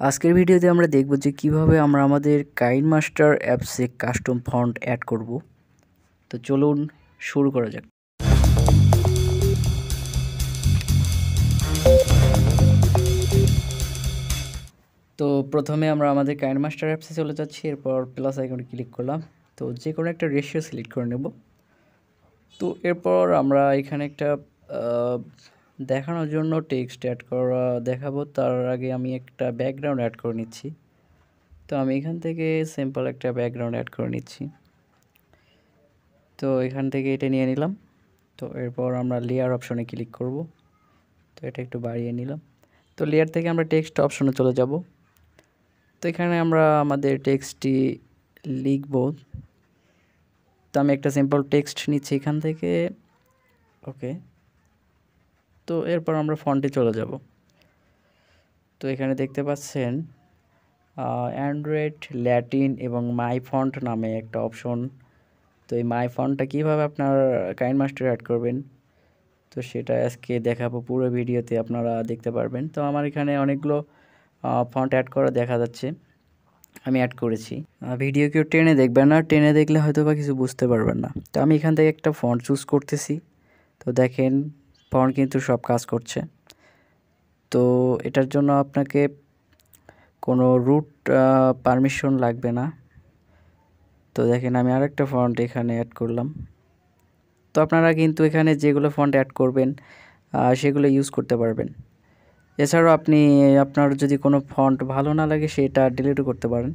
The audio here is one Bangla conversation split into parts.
আজকের ভিডিওতে আমরা দেখব যে কিভাবে আমরা আমাদের কাইনমাস্টার অ্যাপসে কাস্টম ফন্ট অ্যাড করব। তো চলুন শুরু করা যাক। তো প্রথমে আমরা আমাদের কাইনমাস্টার অ্যাপসে চলে যাচ্ছি, এরপর প্লাস আইকনে ক্লিক করলাম। তো যে কোনো একটা রেশিও সিলেক্ট করে নেব। তো এরপর আমরা এখানে একটা দেখানোর জন্য টেক্সট অ্যাড করা দেখাবো, তার আগে আমি একটা ব্যাকগ্রাউন্ড অ্যাড করে নিচ্ছি। তো আমি এখান থেকে সিম্পল একটা ব্যাকগ্রাউন্ড অ্যাড করে নিচ্ছি। তো এখান থেকে এটা নিয়ে নিলাম। তো এরপর আমরা লেয়ার অপশনে ক্লিক করব। তো এটা একটু বাড়িয়ে নিলাম। তো লেয়ার থেকে আমরা টেক্সট অপশনে চলে যাব। তো এখানে আমরা আমাদের টেক্সটটি লিখব। তো আমি একটা সিম্পল টেক্সট নিচ্ছি এখান থেকে। ওকে, তো এরপর আমরা ফন্টে চলে যাব। তো এখানে দেখতে পাচ্ছেন অ্যান্ড্রয়েড, ল্যাটিন এবং মাই ফন্ট নামে একটা অপশন। তো এই মাই ফন্টটা কীভাবে আপনার কাইনমাস্টারে অ্যাড করবেন, তো সেটা আজকে দেখাবো। পুরো ভিডিওতে আপনারা দেখতে পারবেন। তো আমার এখানে অনেকগুলো ফন্ট অ্যাড করা দেখা যাচ্ছে, আমি অ্যাড করেছি। ভিডিও কেউ টেনে দেখবেন না, টেনে দেখলে হয়তো বা কিছু বুঝতে পারবেন না। তো আমি এখান থেকে একটা ফন্ট চুজ করতেছি। তো দেখেন ফন্ট কিন্তু সব কাজ করছে। তো এটার জন্য আপনাকে কোনো রুট পারমিশন লাগবে না। তো দেখেন আমি আরেকটা ফন্ট এখানে অ্যাড করলাম। তো আপনারা কিন্তু এখানে যেগুলো ফন্ট অ্যাড করবেন সেগুলো ইউজ করতে পারবেন। এছাড়াও আপনি আপনার যদি কোনো ফন্ট ভালো না লাগে সেটা ডিলিটও করতে পারেন।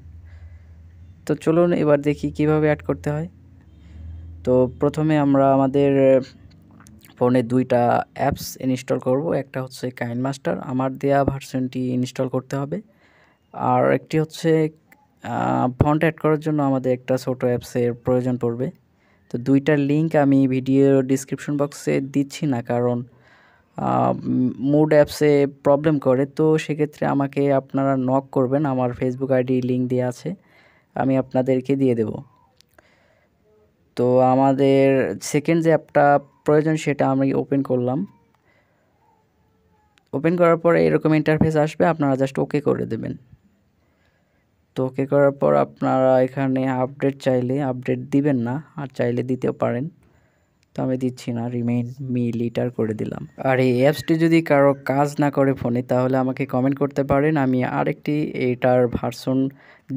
তো চলুন এবার দেখি কিভাবে অ্যাড করতে হয়। তো প্রথমে আমরা আমাদের ফোনে দুইটা অ্যাপস ইনস্টল করব। একটা হচ্ছে কাইনমাস্টার, আমার দেয়া ভার্সনটি ইনস্টল করতে হবে। আর একটি হচ্ছে ফন্ট অ্যাড করার জন্য আমাদের একটা ছোটো অ্যাপসের প্রয়োজন পড়বে। তো দুইটার লিঙ্ক আমি ভিডিও ডিসক্রিপশন বক্সে দিচ্ছি না, কারণ মুড অ্যাপসে প্রবলেম করে। তো সেক্ষেত্রে আমাকে আপনারা নক করবেন, আমার ফেসবুক আইডি লিঙ্ক দেওয়া আছে, আমি আপনাদেরকে দিয়ে দেব। তো আমাদের সেকেন্ড যে অ্যাপটা প্রয়োজন সেটা আমি ওপেন করলাম। ওপেন করার পরে এরকম ইন্টারফেস আসবে, আপনারা জাস্ট ওকে করে দেবেন। তো ওকে করার পর আপনারা এখানে আপডেট চাইলে আপডেট দিবেন না, আর চাইলে দিতেও পারেন। তো আমি দিচ্ছি না, রিমেইন মি লিটার করে দিলাম। আর এই অ্যাপসটি যদি কারো কাজ না করে ফোনে, তাহলে আমাকে কমেন্ট করতে পারেন, আমি আরেকটি এটার ভার্সন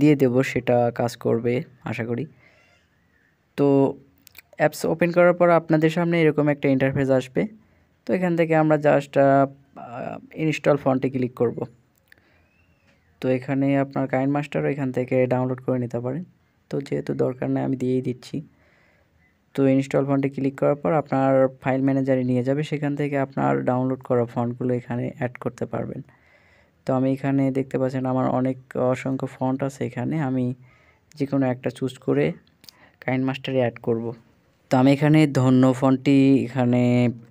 দিয়ে দেব, সেটা কাজ করবে আশা করি। তো অ্যাপস ওপেন করার পর আপনাদের সামনে এরকম একটা ইন্টারফেস আসবে। তো এখান থেকে আমরা জাস্ট ইনস্টল ফন্টে ক্লিক করব। তো এখানে আপনার কাইনমাস্টারও এখান থেকে ডাউনলোড করে নিতে পারেন। তো যেহেতু দরকার নেই আমি দিয়েই দিচ্ছি। তো ইনস্টল ফন্টে ক্লিক করার পর আপনার ফাইল ম্যানেজারে নিয়ে যাবে, সেখান থেকে আপনার ডাউনলোড করা ফন্টগুলো এখানে অ্যাড করতে পারবেন। তো আমি এখানে দেখতে পাচ্ছেন আমার অসংখ্য ফন্ট আছে, এখানে আমি যে কোনো একটা চুজ করে কাইনমাস্টারে অ্যাড করব। তো আমি এখানে ধন্য ফন্টটি এখানে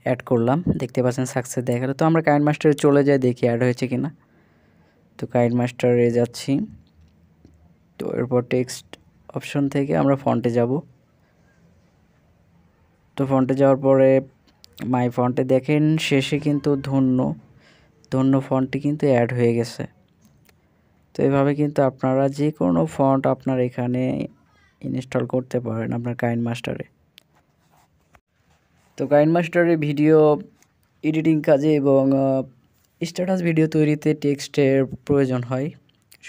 অ্যাড করলাম, দেখতে পাচ্ছেন সাকসেস দেখালো। তো আমরা কাইনমাস্টারে চলে যাই, দেখি অ্যাড হয়েছে কিনা। তো কাইনমাস্টারে যাচ্ছি। তো এরপর টেক্সট অপশন থেকে আমরা ফন্টে যাব। তো ফন্টে যাওয়ার পরে মাই ফন্টে দেখেন শেষে কিন্তু ধন্য ফন্টটি কিন্তু অ্যাড হয়ে গেছে। তো এভাবে কিন্তু আপনারা যে কোনো ফন্ট আপনার এখানে ইনস্টল করতে পারেন আপনার কাইনমাস্টারে। তো কাইনমাস্টারে ভিডিও এডিটিং কাজে এবং স্ট্যাটাস ভিডিও তৈরিতে টেক্সটের প্রয়োজন হয়,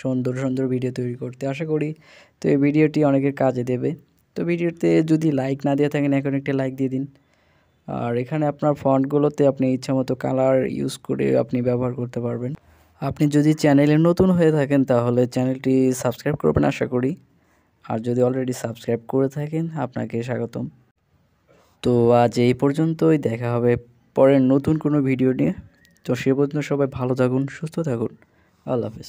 সুন্দর সুন্দর ভিডিও তৈরি করতে আশা করি। তো এই ভিডিওটি অনেকের কাজে দেবে। তো ভিডিওতে যদি লাইক না দিয়ে থাকেন, এখন একটা লাইক দিয়ে দিন। আর এখানে আপনার ফন্টগুলোতে আপনি ইচ্ছামতো কালার ইউজ করে আপনি ব্যবহার করতে পারবেন। আপনি যদি চ্যানেলে নতুন হয়ে থাকেন তাহলে চ্যানেলটি সাবস্ক্রাইব করবেন আশা করি। আর যদি অলরেডি সাবস্ক্রাইব করে থাকেন আপনাকে স্বাগতম। তো আজ এই পর্যন্তই, দেখা হবে পরের নতুন কোনো ভিডিও নিয়ে। তো সে পর্যন্ত সবাই ভালো থাকুন, সুস্থ থাকুন। আল্লাহ হাফেজ।